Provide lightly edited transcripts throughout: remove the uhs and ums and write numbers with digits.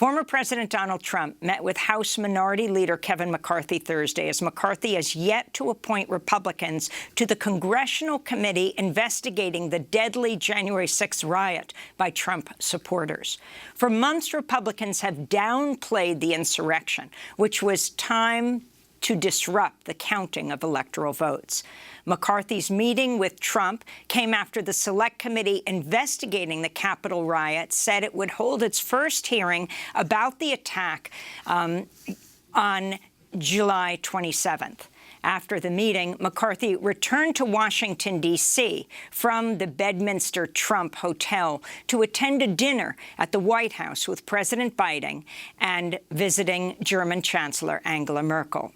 Former President Donald Trump met with House Minority Leader Kevin McCarthy Thursday, as McCarthy has yet to appoint Republicans to the congressional committee investigating the deadly January 6th riot by Trump supporters. For months, Republicans have downplayed the insurrection, which was time to disrupt the counting of electoral votes. McCarthy's meeting with Trump came after the Select Committee investigating the Capitol riot said it would hold its first hearing about the attack on July 27th. After the meeting, McCarthy returned to Washington, D.C. from the Bedminster Trump Hotel to attend a dinner at the White House with President Biden and visiting German Chancellor Angela Merkel.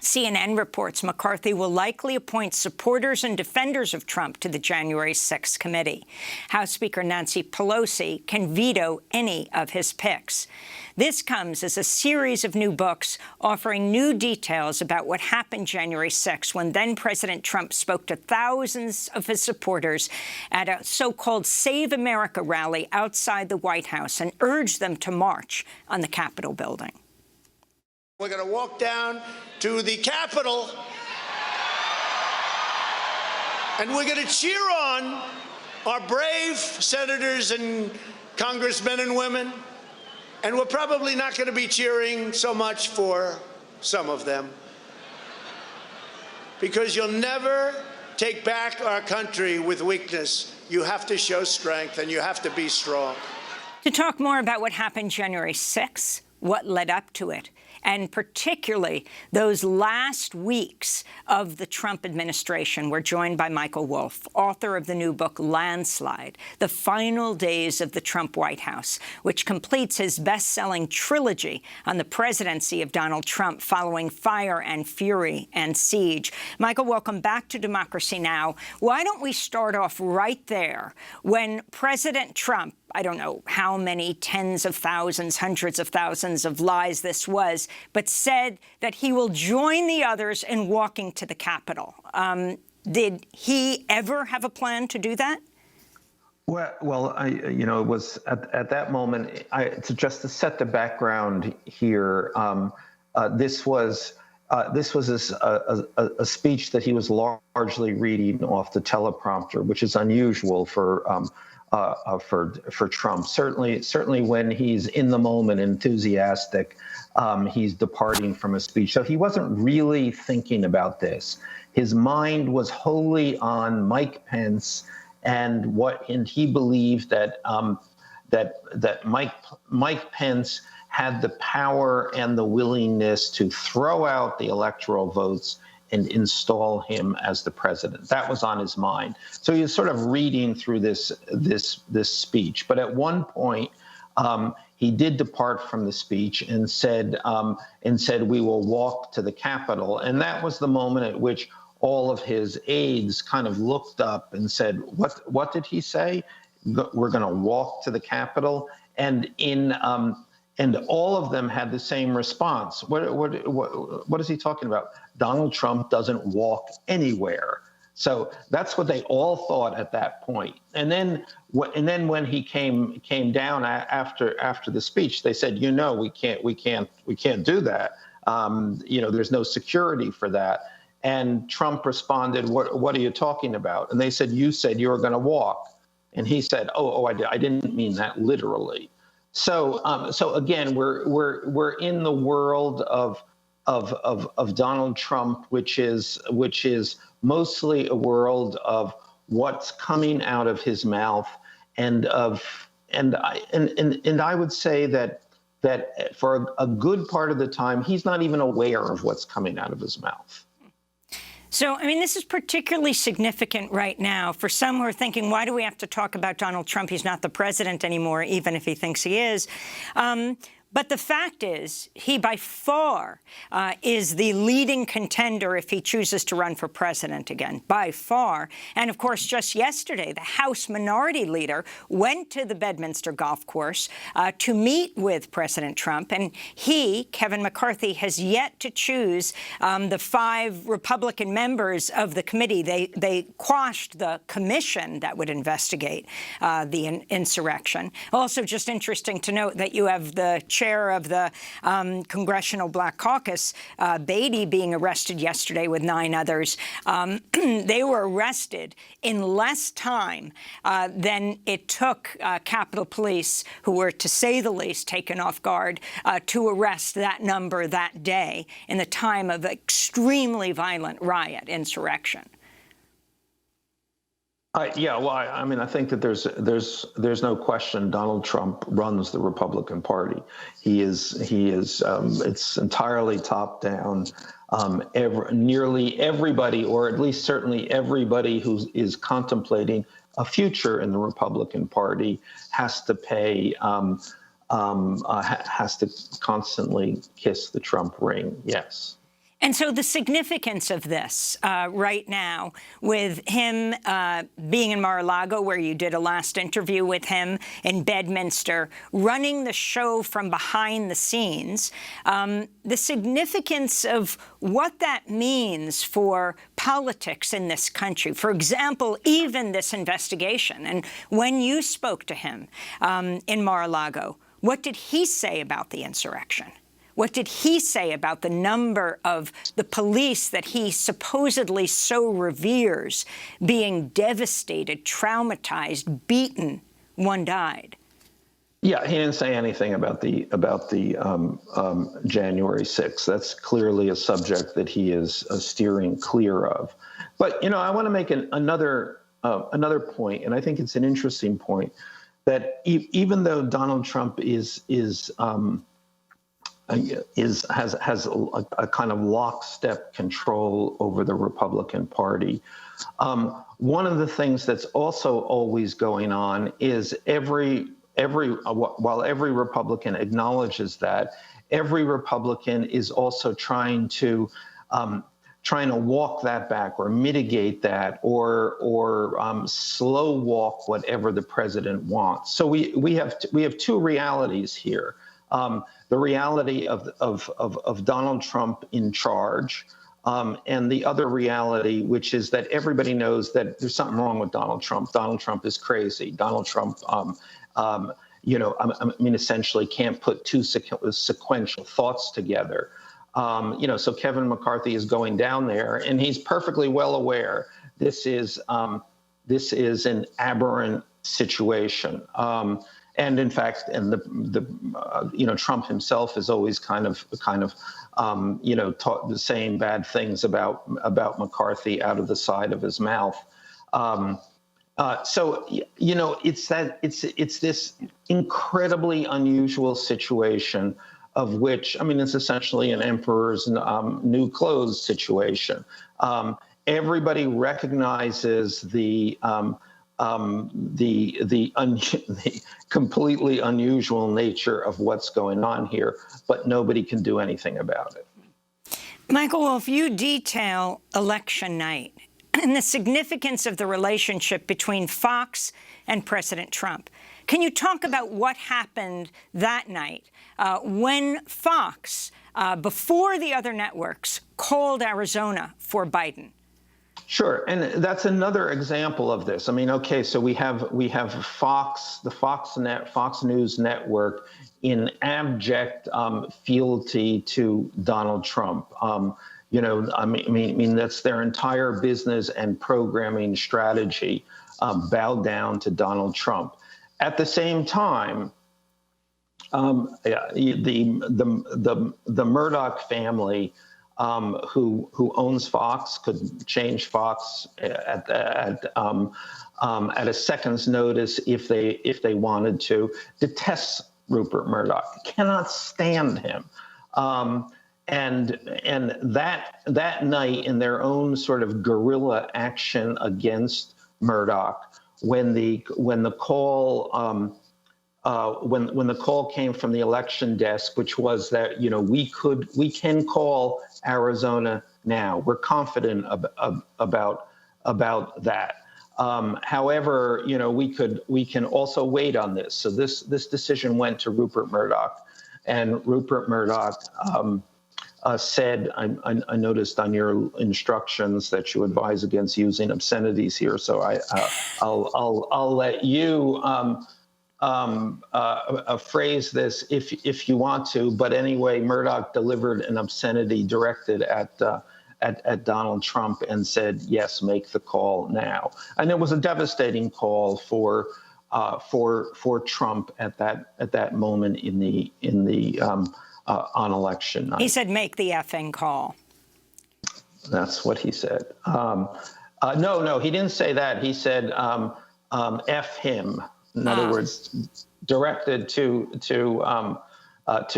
CNN reports McCarthy will likely appoint supporters and defenders of Trump to the January 6th committee. House Speaker Nancy Pelosi can veto any of his picks. This comes as a series of new books offering new details about what happened January 6th when then-President Trump spoke to thousands of his supporters at a so-called Save America rally outside the White House and urged them to march on the Capitol building. We're going to walk down to the Capitol, and we're going to cheer on our brave senators and congressmen and women, and we're probably not going to be cheering so much for some of them, because you'll never take back our country with weakness. You have to show strength, and you have to be strong. To talk more about what happened January 6th, what led up to it, and particularly those last weeks of the Trump administration, we're joined by Michael Wolff, author of the new book Landslide, The Final Days of the Trump White House, which completes his best-selling trilogy on the presidency of Donald Trump following Fire and Fury and Siege. Michael, welcome back to Democracy Now! Why don't we start off right there when President Trump, I don't know how many tens of thousands, hundreds of thousands of lies this was, but said that he will join the others in walking to the Capitol. Did he ever have a plan to do that? Well, it was at that moment, just to set the background here, this was a speech that he was largely reading off the teleprompter, which is unusual for Trump. Certainly when he's in the moment, enthusiastic, he's departing from a speech. So he wasn't really thinking about this. His mind was wholly on Mike Pence and he believed that Mike Pence had the power and the willingness to throw out the electoral votes and install him as the president. That was on his mind. So he was sort of reading through this speech. But at one point, he did depart from the speech and said, "We will walk to the Capitol." And that was the moment at which all of his aides kind of looked up and said, "What did he say? We're going to walk to the Capitol?" And all of them had the same response. What is he talking about? Donald Trump doesn't walk anywhere. So that's what they all thought at that point. And then when he came down after the speech, they said, we can't do that. There's no security for that. And Trump responded, what are you talking about? And they said, you said you were going to walk. And he said, I didn't mean that literally. So again, we're in the world of Donald Trump, which is mostly a world of what's coming out of his mouth, and I would say that for a good part of the time, he's not even aware of what's coming out of his mouth. So, this is particularly significant right now for some who are thinking, why do we have to talk about Donald Trump? He's not the president anymore, even if he thinks he is. But the fact is, he by far is the leading contender if he chooses to run for president again, by far. And of course, just yesterday, the House Minority Leader went to the Bedminster golf course to meet with President Trump. And he, Kevin McCarthy, has yet to choose the 5 Republican members of the committee. They quashed the commission that would investigate the insurrection. Also, just interesting to note that you have the chair of the Congressional Black Caucus, Beatty, being arrested yesterday with 9 others. They were arrested in less time than it took Capitol Police, who were, to say the least, taken off guard, to arrest that number that day in the time of extremely violent riot, insurrection. Yeah, well, I mean, I think that there's no question Donald Trump runs the Republican Party. He is it's entirely top down. Nearly everybody, or at least certainly everybody who is contemplating a future in the Republican Party, has to pay, has to constantly kiss the Trump ring. Yes. And so the significance of this right now, with him being in Mar-a-Lago, where you did a last interview with him, in Bedminster, running the show from behind the scenes, the significance of what that means for politics in this country. For example, even this investigation. And when you spoke to him in Mar-a-Lago, what did he say about the insurrection? What did he say about the number of the police that he supposedly so reveres being devastated, traumatized, beaten? One died. Yeah, he didn't say anything about the January 6th. That's clearly a subject that he is steering clear of. But I want to make another point, and I think it's an interesting point, that even though Donald Trump has a kind of lockstep control over the Republican Party. One of the things that's also always going on is while every Republican acknowledges that, every Republican is also trying to walk that back or mitigate that or slow walk whatever the president wants. So we have 2 realities here. The reality of Donald Trump in charge, and the other reality, which is that everybody knows that there's something wrong with Donald Trump. Donald Trump is crazy. Donald Trump, essentially can't put 2 sequential thoughts together. So Kevin McCarthy is going down there, and he's perfectly well aware this is an aberrant situation. And in fact, Trump himself is always kind of saying bad things about McCarthy out of the side of his mouth. So it's this incredibly unusual situation of which, it's essentially an emperor's new clothes situation. Everybody recognizes the completely unusual nature of what's going on here, but nobody can do anything about it. Michael Wolff, you detail election night and the significance of the relationship between Fox and President Trump. Can you talk about what happened that night when Fox, before the other networks, called Arizona for Biden? Sure, and that's another example of this. So we have Fox, the Fox News network, in abject fealty to Donald Trump. That's their entire business and programming strategy, bowed down to Donald Trump. At the same time, the Murdoch family, who owns Fox, could change Fox at a second's notice if they wanted to, detests Rupert Murdoch, cannot stand him. And that night, in their own sort of guerrilla action against Murdoch, when the call when the call came from the election desk, which was that, you know, we can call Arizona now. We're confident about that. However, you know, we can also wait on this. So this decision went to Rupert Murdoch, and Rupert Murdoch said, I noticed on your instructions that you advise against using obscenities here. So I'll let you phrase this if you want to. But anyway, Murdoch delivered an obscenity directed at Donald Trump and said, yes, make the call now. And it was a devastating call for Trump at that moment in the on election night. He said, make the effing call. That's what he said. No, he didn't say that. He said, F him. In other words, directed to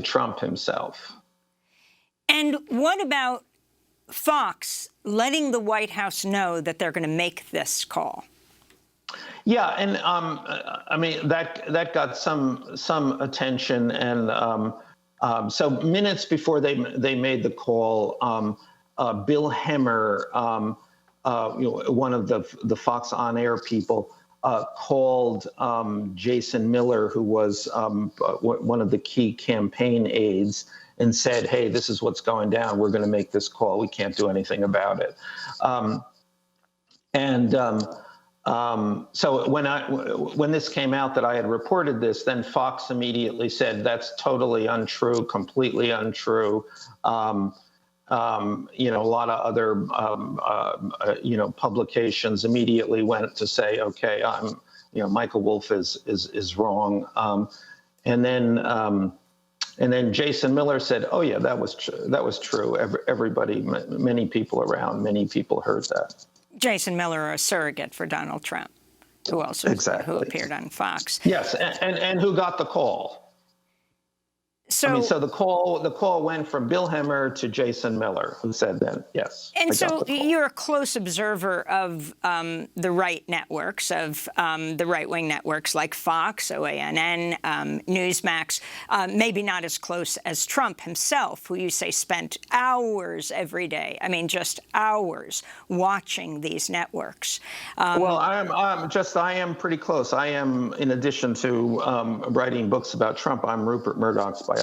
Trump himself. And what about Fox letting the White House know that they're going to make this call? Yeah, and I mean that got some attention, and so minutes before they made the call, Bill Hemmer, one of the Fox on-air people, called Jason Miller, who was one of the key campaign aides, and said, hey, this is what's going down. We're going to make this call. We can't do anything about it. So when this came out that I had reported this, then Fox immediately said, that's totally untrue, completely untrue. A lot of other, publications immediately went to say, okay, Michael Wolff is wrong. And then Jason Miller said, oh yeah, that was true. Everybody, many people around, many people heard that. Jason Miller, a surrogate for Donald Trump, who appeared on Fox. Yes, and who got the call. So, the call went from Bill Hemmer to Jason Miller, who said then, yes. And so you're a close observer of the right networks, of the right-wing networks like Fox, OANN, Newsmax, maybe not as close as Trump himself, who you say spent hours every day, I mean, just hours watching these networks. Well, I am pretty close. I am, in addition to writing books about Trump, I'm Rupert Murdoch's biographer.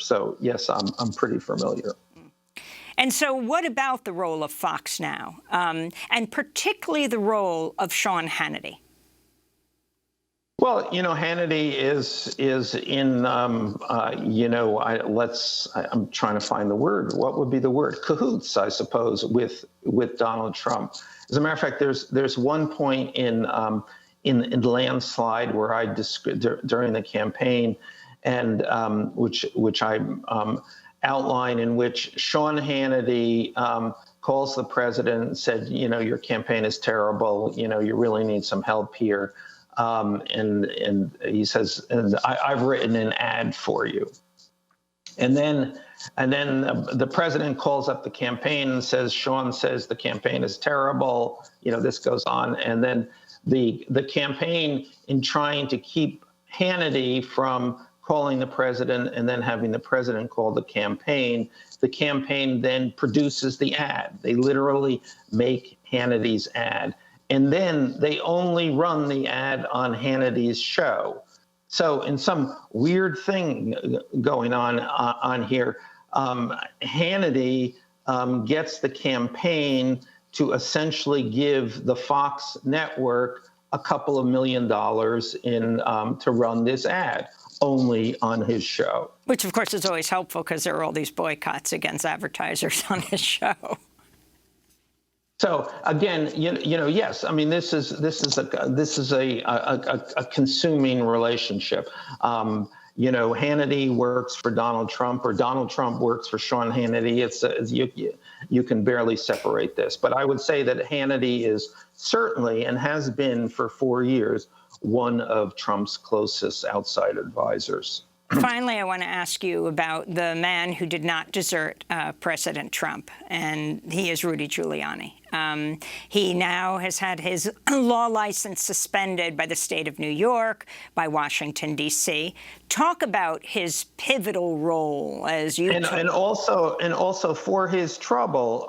So yes, I'm pretty familiar. And so what about the role of Fox now, and particularly the role of Sean Hannity? Well, Hannity is in, I'm trying to find the word. What would be the word? Cahoots, I suppose, with Donald Trump. As a matter of fact, there's one point in Landslide where I during the campaign, and which I outline, in which Sean Hannity calls the president and said, your campaign is terrible. You really need some help here. And he says, and I've written an ad for you. And then the president calls up the campaign and says, Sean says the campaign is terrible. This goes on. And then the campaign, in trying to keep Hannity from calling the president and then having the president call the campaign then produces the ad. They literally make Hannity's ad. And then they only run the ad on Hannity's show. So in some weird thing going on here, Hannity gets the campaign to essentially give the Fox network a couple of $1 million to run this ad only on his show. Which, of course, is always helpful because there are all these boycotts against advertisers on his show. So again, yes, I mean, this is a consuming relationship. Hannity works for Donald Trump, or Donald Trump works for Sean Hannity. You can barely separate this. But I would say that Hannity is certainly, and has been for 4 years, one of Trump's closest outside advisors. Finally, I want to ask you about the man who did not desert President Trump, and he is Rudy Giuliani. He now has had his law license suspended by the state of New York, by Washington, D.C. Talk about his pivotal role as you and also for his trouble,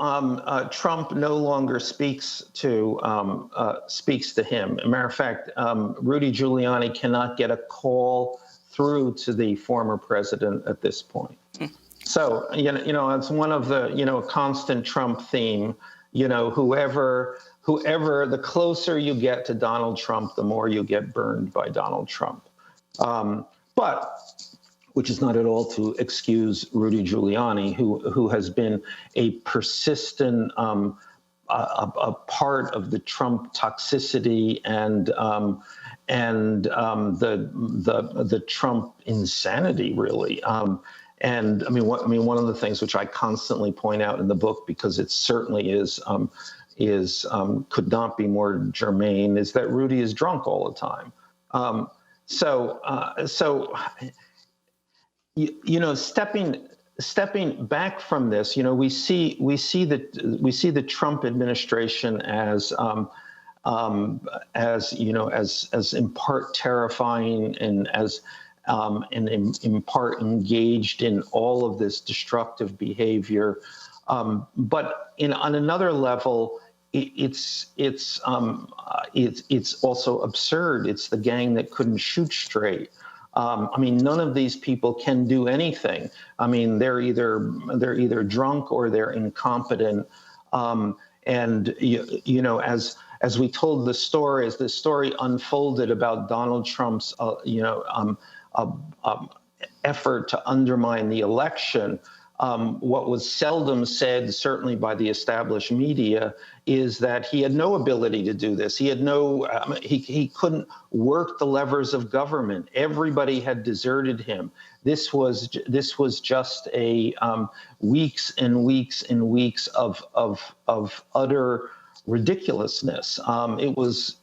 Trump no longer speaks to him. As a matter of fact, Rudy Giuliani cannot get a call through to the former president at this point. So, it's one of the, constant Trump theme, whoever, the closer you get to Donald Trump, the more you get burned by Donald Trump. But which is not at all to excuse Rudy Giuliani, who has been a persistent a part of the Trump toxicity and the Trump insanity, really. And one of the things which I constantly point out in the book, because it certainly could not be more germane, is that Rudy is drunk all the time. Stepping back from this, we see the Trump administration as in part terrifying and in part engaged in all of this destructive behavior, but on another level, it's also absurd. It's the gang that couldn't shoot straight. None of these people can do anything. They're either drunk or they're incompetent. And as we told the story, as the story unfolded about Donald Trump's effort to undermine the election, what was seldom said, certainly by the established media, is that he had no ability to do this. He had he couldn't work the levers of government. Everybody had deserted him. This was just a weeks and weeks and weeks of utter ridiculousness. It was.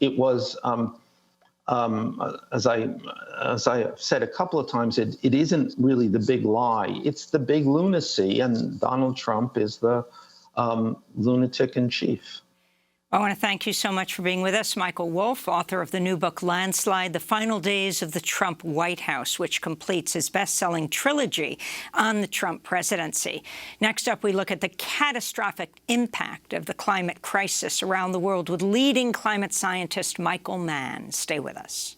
As I said a couple of times, it isn't really the big lie. It's the big lunacy, and Donald Trump is the lunatic in chief. I want to thank you so much for being with us. Michael Wolff, author of the new book, Landslide, The Final Days of the Trump White House, which completes his best-selling trilogy on the Trump presidency. Next up, we look at the catastrophic impact of the climate crisis around the world with leading climate scientist Michael Mann. Stay with us.